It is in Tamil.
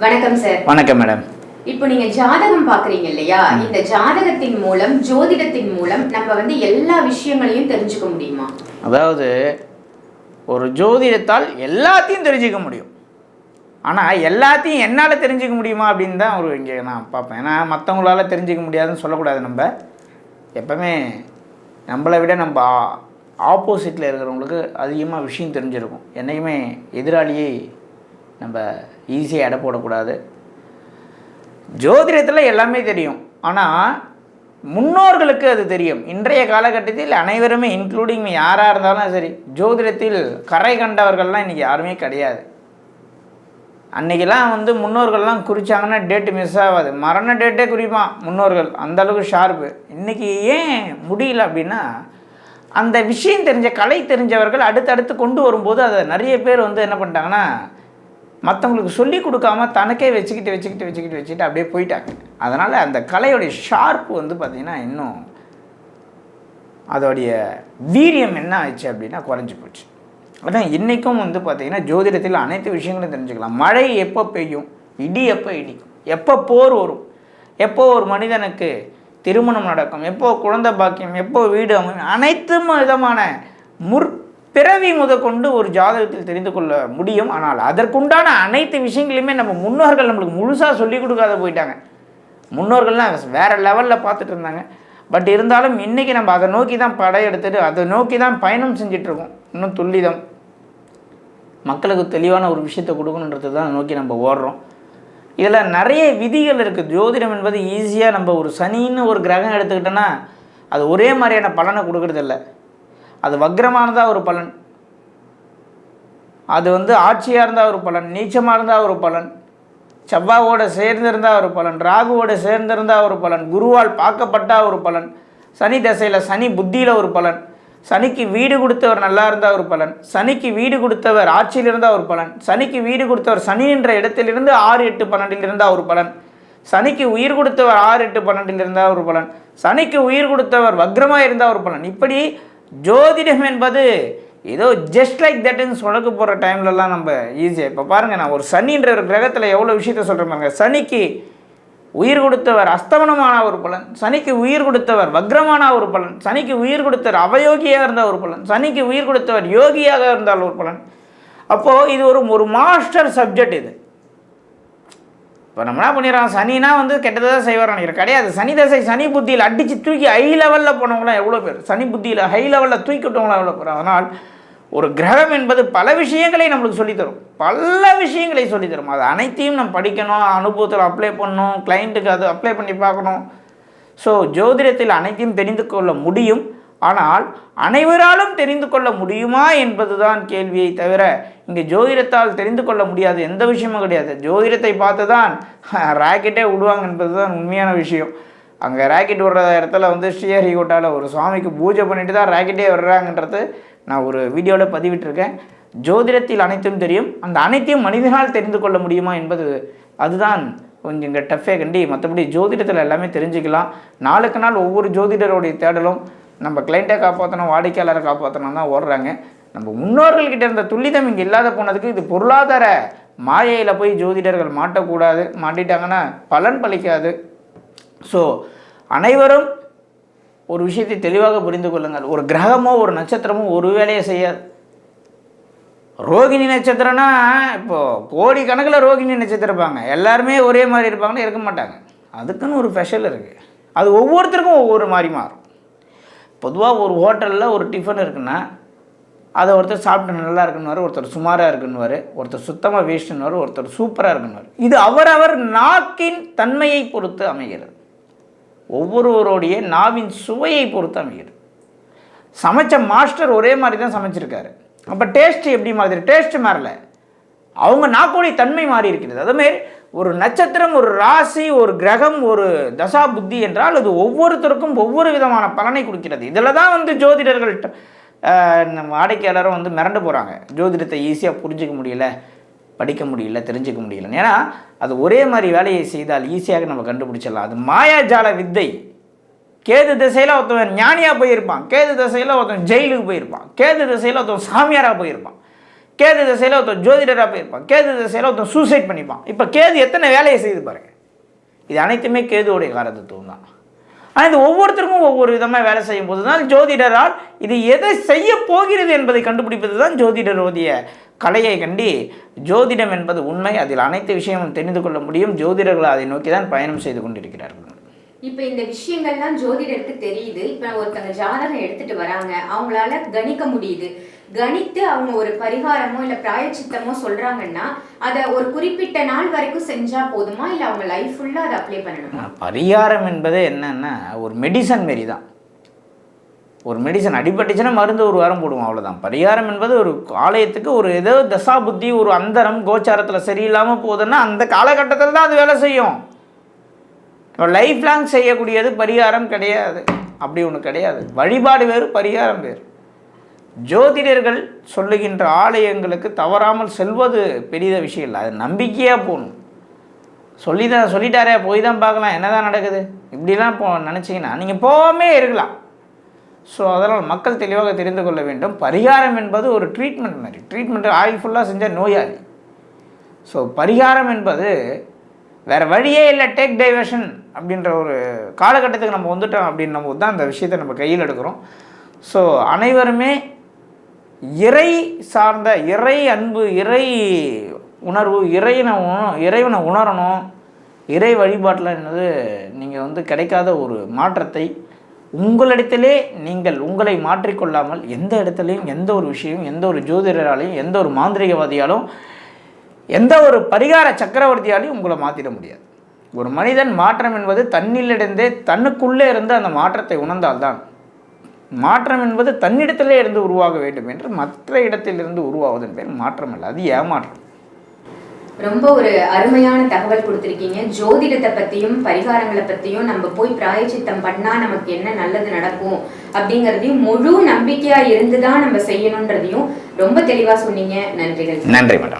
வணக்கம் சார். வணக்கம் மேடம். இப்போ நீங்க ஜாதகம் பாக்குறீங்க இல்லையா? இந்த ஜாதகத்தின் மூலம், ஜோதிடத்தின் மூலம் நம்ம எல்லா விஷயங்களையும் தெரிஞ்சுக்க முடியுமா? அதாவது ஒரு ஜோதிடத்தால் எல்லாத்தையும் தெரிஞ்சுக்க முடியும். ஆனால் எல்லாத்தையும் என்னால் தெரிஞ்சுக்க முடியுமா அப்படின்னு தான் இங்கே நான் பார்ப்பேன். ஏன்னா மற்றவங்களால தெரிஞ்சுக்க முடியாதுன்னு சொல்லக்கூடாது. நம்ம எப்பவுமே நம்மளை விட நம்ம ஆப்போசிட்டில் இருக்கிறவங்களுக்கு அதிகமாக விஷயம் தெரிஞ்சிருக்கும். என்றைக்குமே எதிராளியை நம்ம ஈஸியாக எடை போடக்கூடாது. ஜோதிடத்தில் எல்லாமே தெரியும், ஆனால் முன்னோர்களுக்கு அது தெரியும். இன்றைய காலகட்டத்தில் அனைவருமே இன்க்ளூடிங் யாராக இருந்தாலும் சரி, ஜோதிடத்தில் கரை கண்டவர்கள்லாம் இன்றைக்கி யாருமே கிடையாது. அன்றைக்கெல்லாம் முன்னோர்கள்லாம் குறித்தாங்கன்னா டேட்டு மிஸ் ஆகாது, மரண டேட்டே குறிப்பான் முன்னோர்கள், அந்தளவுக்கு ஷார்ப்பு. இன்றைக்கி ஏன் முடியல அப்படின்னா, அந்த விஷயம் தெரிஞ்ச கலை தெரிஞ்சவர்கள் அடுத்தடுத்து கொண்டு வரும்போது அதை நிறைய பேர் என்ன பண்ணிட்டாங்கன்னா, மற்றவங்களுக்கு சொல்லி கொடுக்காம தனக்கே வச்சுக்கிட்டு அப்படியே போயிட்டாங்க. அதனால் அந்த கலையோடைய ஷார்ப்பு பார்த்திங்கன்னா இன்னும் அதோடைய வீரியம் என்ன ஆயிடுச்சு அப்படின்னா குறைஞ்சி போச்சு. அதான் இன்றைக்கும் பார்த்திங்கன்னா ஜோதிடத்தில் அனைத்து விஷயங்களும் தெரிஞ்சுக்கலாம். மழை எப்போ பெய்யும், இடி எப்போ இடிக்கும், எப்போ போர் வரும், எப்போ ஒரு மனிதனுக்கு திருமணம் நடக்கும், எப்போ குழந்தை பாக்கியம், எப்போ வீடு அமையும், அனைத்து விதமான பிறவி முதற்கொண்டு ஒரு ஜாதகத்தில் தெரிந்து கொள்ள முடியும். ஆனால் அதற்குண்டான அனைத்து விஷயங்களையுமே நம்ம முன்னோர்கள் நம்மளுக்கு முழுசாக சொல்லிக் கொடுக்காத போயிட்டாங்க. முன்னோர்கள்லாம் வேறு லெவலில் பார்த்துட்டு இருந்தாங்க. பட் இருந்தாலும் இன்றைக்கி நம்ம அதை நோக்கி தான் படையெடுத்துட்டு அதை நோக்கி தான் பயணம் செஞ்சிட்ருக்கோம். இன்னும் துல்லிதம் மக்களுக்கு தெளிவான ஒரு விஷயத்தை கொடுக்கணுன்றது தான் நோக்கி நம்ம ஓடுறோம். இதில் நிறைய விதிகள் இருக்குது. ஜோதிடம் என்பது ஈஸியாக நம்ம ஒரு சனின்னு ஒரு கிரகம் எடுத்துக்கிட்டோன்னா அது ஒரே மாதிரியான பலனை கொடுக்கறதில்ல. அது வக்ரமானதாக ஒரு பலன், அது ஆட்சியாக இருந்தால் ஒரு பலன், நீச்சமாக இருந்தால் ஒரு பலன், செவ்வாவோடு சேர்ந்திருந்தால் ஒரு பலன், ராகுவோடு சேர்ந்திருந்தால் ஒரு பலன், குருவால் பார்க்கப்பட்டால் ஒரு பலன், சனி தசையில் சனி புத்தியில் ஒரு பலன், சனிக்கு வீடு கொடுத்தவர் நல்லா இருந்தால் ஒரு பலன், சனிக்கு வீடு கொடுத்தவர் ஆட்சியில் இருந்தால் ஒரு பலன், சனிக்கு வீடு கொடுத்தவர் சனி என்ற இடத்திலிருந்து 6, 8, 12 இருந்தால் ஒரு பலன், சனிக்கு உயிர் கொடுத்தவர் 6, 8, 12 இருந்தால் ஒரு பலன், சனிக்கு உயிர் கொடுத்தவர் வக்ரமாக இருந்தால் ஒரு பலன். இப்படி ஜோதிடம் என்பது ஏதோ ஜஸ்ட் லைக் தட்டுன்னு சொடக்கு போகிற டைம்லலாம் நம்ம ஈஸியாக இப்போ பாருங்கள், நான் ஒரு சனின்ற ஒரு கிரகத்தில் எவ்வளோ விஷயத்த சொல்கிறேன் பாருங்க. சனிக்கு உயிர் கொடுத்தவர் அஸ்தமனமான ஒரு பலன், சனிக்கு உயிர் கொடுத்தவர் வக்ரமான ஒரு பலன், சனிக்கு உயிர் கொடுத்தவர் அவயோகியாக இருந்த ஒரு பலன், சனிக்கு உயிர் கொடுத்தவர் யோகியாக இருந்தால் ஒரு பலன். அப்போது இது ஒரு மாஸ்டர் சப்ஜெக்ட். இது இப்போ நம்ம என்ன பண்ணிடுறோம், சனினா கெட்டதாக செய்வார் நினைக்கிறேன். கிடையாது. சனி தசை சனி புத்தியில் அடித்து தூக்கி ஹை லெவலில் போனவங்களாம் எவ்வளோ பேர், சனி புத்தியில் ஹை லெவலில் தூக்கி விட்டவங்களாம் எவ்வளோ பேர். அதனால் ஒரு கிரகம் என்பது பல விஷயங்களை நம்மளுக்கு சொல்லித்தரும், பல விஷயங்களை சொல்லித்தரும். அது அனைத்தையும் நம்ம படிக்கணும், அனுபவத்தில் அப்ளை பண்ணணும், கிளைண்ட்டுக்கு அது அப்ளை பண்ணி பார்க்கணும். ஸோ ஜோதிடத்தில் அனைத்தையும் தெரிந்து கொள்ள முடியும். ஆனால் அனைவராலும் தெரிந்து கொள்ள முடியுமா என்பது தான் கேள்வியை தவிர இங்கே ஜோதிடத்தால் தெரிந்து கொள்ள முடியாது எந்த விஷயமும் கிடையாது. ஜோதிடத்தை பார்த்து தான் ராக்கெட்டே விடுவாங்க என்பது தான் உண்மையான விஷயம். அங்கே ராக்கெட் விடுற இடத்துல ஸ்ரீஹரிகோட்டாவில் ஒரு சுவாமிக்கு பூஜை பண்ணிட்டு தான் ராக்கெட்டே வர்றாங்கன்றது நான் ஒரு வீடியோவில் பதிவிட்டிருக்கேன். ஜோதிடத்தில் அனைத்தும் தெரியும், அந்த அனைத்தையும் மனிதனால் தெரிந்து கொள்ள முடியுமா என்பது அதுதான் கொஞ்சம் இங்கே டஃப்பே கண்டி. மற்றபடி ஜோதிடத்தில் எல்லாமே தெரிஞ்சுக்கலாம். நாளுக்கு நாள் ஒவ்வொரு ஜோதிடருடைய தேடலும் நம்ம கிளைண்ட்டை காப்பாற்றணும், வாடிக்கையாளரை காப்பாற்றணும் தான் ஓடுறாங்க. நம்ம முன்னோர்கள்கிட்ட இருந்த துல்லிதம் இங்கே இல்லாத போனதுக்கு இது பொருளாதார மாயையில் போய் ஜோதிடர்கள் மாட்டக்கூடாது. மாட்டிட்டாங்கன்னா பலன் பலிக்காது. ஸோ அனைவரும் ஒரு விஷயத்தை தெளிவாக புரிந்து கொள்ளுங்கள். ஒரு கிரகமோ ஒரு நட்சத்திரமோ ஒரு வேலையை செய்யாது. ரோகிணி நட்சத்திரம்னா இப்போது கோடிக்கணக்கில் ரோகிணி நட்சத்திரம் இருப்பாங்க, எல்லாருமே ஒரே மாதிரி இருப்பாங்கன்னு இருக்க மாட்டாங்க. அதுக்குன்னு ஒரு ஸ்பெஷல் இருக்குது. அது ஒவ்வொருத்தருக்கும் ஒவ்வொரு மாதிரி மாறும். பொதுவாக ஒரு ஹோட்டலில் ஒரு டிஃபன் இருக்குன்னா அதை ஒருத்தர் சாப்பிட்டு நல்லா இருக்குன்னு, ஒருத்தர் சுமாராக இருக்குன்னு, ஒருத்தர் சுத்தமாக வேஸ்ட்டுன்னு, ஒருத்தர் சூப்பராக இருக்குன்னு. இது அவரவர் நாக்கின் தன்மையை பொறுத்து அமைகிறது, ஒவ்வொருவருடைய நாவின் சுவையை பொறுத்து அமைகிறது. சமைச்ச மாஸ்டர் ஒரே மாதிரி தான் சமைச்சிருக்காரு, அப்போ டேஸ்ட்டு எப்படி மாதிரி? டேஸ்ட்டு மாறல, அவங்க நாக்குடைய தன்மை மாறி இருக்கிறது. அதுமாரி ஒரு நட்சத்திரம், ஒரு ராசி, ஒரு கிரகம், ஒரு தசா புத்தி என்றால் அது ஒவ்வொருத்தருக்கும் ஒவ்வொரு விதமான பலனை கொடுக்கிறது. இதில் தான் ஜோதிடர்கள்ட்ட வாடிக்கையாளரும் மிரண்டு போகிறாங்க. ஜோதிடத்தை ஈஸியாக புரிஞ்சிக்க முடியல, படிக்க முடியல, தெரிஞ்சிக்க முடியல. ஏன்னா அது ஒரே மாதிரி வேலையை செய்தால் ஈஸியாக நம்ம கண்டுபிடிச்சிடலாம். அது மாயாஜால வித்தை. கேது திசையில் ஒருத்தவன் ஞானியாக போயிருப்பான், கேது திசையில் ஒருத்தன் ஜெயிலுக்கு போயிருப்பான், கேது திசையில் ஒருத்தன் சாமியாராக போயிருப்பான். கேது திசையில் ஒருத்தன் ஜோதிடராக போயிருப்பான், கேது திசையில் ஒருத்தன் சூசைட் பண்ணிப்பான். இப்போ கேது எத்தனை வேலையை செய்து பாருங்க. இது அனைத்துமே கேதுவோடைய காரகத்துவம் தான். ஆனால் இது ஒவ்வொருத்தருக்கும் ஒவ்வொரு விதமாக வேலை செய்யும் போது தான் ஜோதிடரால் இது எதை செய்ய போகிறது என்பதை கண்டுபிடிப்பது தான் ஜோதிடருடைய கலையை கண்டி ஜோதிடம் என்பது உண்மை, அதில் அனைத்து விஷயமும் தெரிந்து கொள்ள முடியும். ஜோதிடர்கள் அதை நோக்கி தான் பயணம் செய்து கொண்டிருக்கிறார்கள். இப்ப இந்த விஷயங்கள்லாம் ஜோதிடருக்கு தெரியுது. இப்ப ஒருத்தங்க ஜாதகம் எடுத்துட்டு வராங்க, அவங்களால கணிக்க முடியுது. கணித்து அவங்க ஒரு பரிகாரமோ இல்ல பிராயச்சித்தமோ சொல்றாங்கன்னா அதை ஒரு குறிப்பிட்ட நாள் வரைக்கும் செஞ்சா போதுமா, இல்ல அவங்க லைஃப் ஃபுல்லா அதை அப்ளை பண்ணணுமா? பரிகாரம் என்பது என்னன்னா ஒரு மெடிசன் மாரி தான். ஒரு மெடிசன் அடிபட்டுச்சுன்னா மருந்து ஒரு வாரம் போடுவோம், அவ்வளோதான். பரிகாரம் என்பது ஒரு ஆலயத்துக்கு ஒரு ஏதோ தசா புத்தி, ஒரு அந்தரம் கோச்சாரத்தில் சரியில்லாமல் போகுதுன்னா அந்த காலகட்டத்தில் தான் அது வேலை செய்யும். லைஃப் லாங் செய்யக்கூடியது பரிகாரம் கிடையாது. அப்படி ஒன்று கிடையாது. வழிபாடு வேறு, பரிகாரம் வேறு. ஜோதிடர்கள் சொல்லுகின்ற ஆலயங்களுக்கு தவறாமல் செல்வது பெரிய விஷயம் இல்லை. அது நம்பிக்கையாக போகணும். சொல்லிட்டாரே போய் தான் பார்க்கலாம் என்ன தான் நடக்குது இப்படிலாம் நினச்சிங்கன்னா நீங்கள் போகாமே இருக்கலாம். ஸோ அதனால் மக்கள் தெளிவாக தெரிந்து கொள்ள வேண்டும். பரிகாரம் என்பது ஒரு ட்ரீட்மெண்ட் மாதிரி. ட்ரீட்மெண்ட் ஆயில் ஃபுல்லாக செஞ்சால் நோயாளி. ஸோ பரிகாரம் என்பது வேறு வழியே இல்லை, டேக் டைவர்ஷன் அப்படின்ற ஒரு காலகட்டத்துக்கு நம்ம வந்துட்டோம் அப்படின்னும் போது தான் அந்த விஷயத்தை நம்ம கையில் எடுக்கிறோம். ஸோ அனைவருமே இறை சார்ந்த, இறை அன்பு, இறை உணர்வு, இறைவனை உணரணும். இறை வழிபாட்டில் என்னது நீங்கள் கிடைக்காத ஒரு மாற்றத்தை உங்களிடத்திலே நீங்கள் உங்களை மாற்றிக்கொள்ளாமல் எந்த இடத்துலையும் எந்த ஒரு விஷயம், எந்த ஒரு ஜோதிடராலையும், எந்த ஒரு மாந்திரிகவாதியாலும், எந்த ஒரு பரிகார சக்கரவர்த்தியாலையும் உங்களை மாற்றிட முடியாது. ஒரு மனிதன் மாற்றம் என்பது தன்னிலிருந்தே தன்னுக்குள்ளே இருந்து அந்த மாற்றத்தை உணர்ந்தால்தான். மாற்றம் என்பது தன்னிடத்திலே இருந்து உருவாக வேண்டும் என்று மற்ற இடத்திலிருந்து உருவாவதன் பேர் மாற்றம் அல்ல, அது ஏமாற்றம். ரொம்ப ஒரு அருமையான தகவல் கொடுத்துருக்கீங்க. ஜோதிடத்தை பற்றியும் பரிகாரங்களை பற்றியும் நம்ம போய் பிராயச்சித்தம் பண்ணால் நமக்கு என்ன நல்லது நடக்கும் அப்படிங்கிறதையும் முழு நம்பிக்கையாக இருந்து தான் நம்ம செய்யணுன்றதையும் ரொம்ப தெளிவாக சொன்னீங்க. நன்றிகள். நன்றி மேடம்.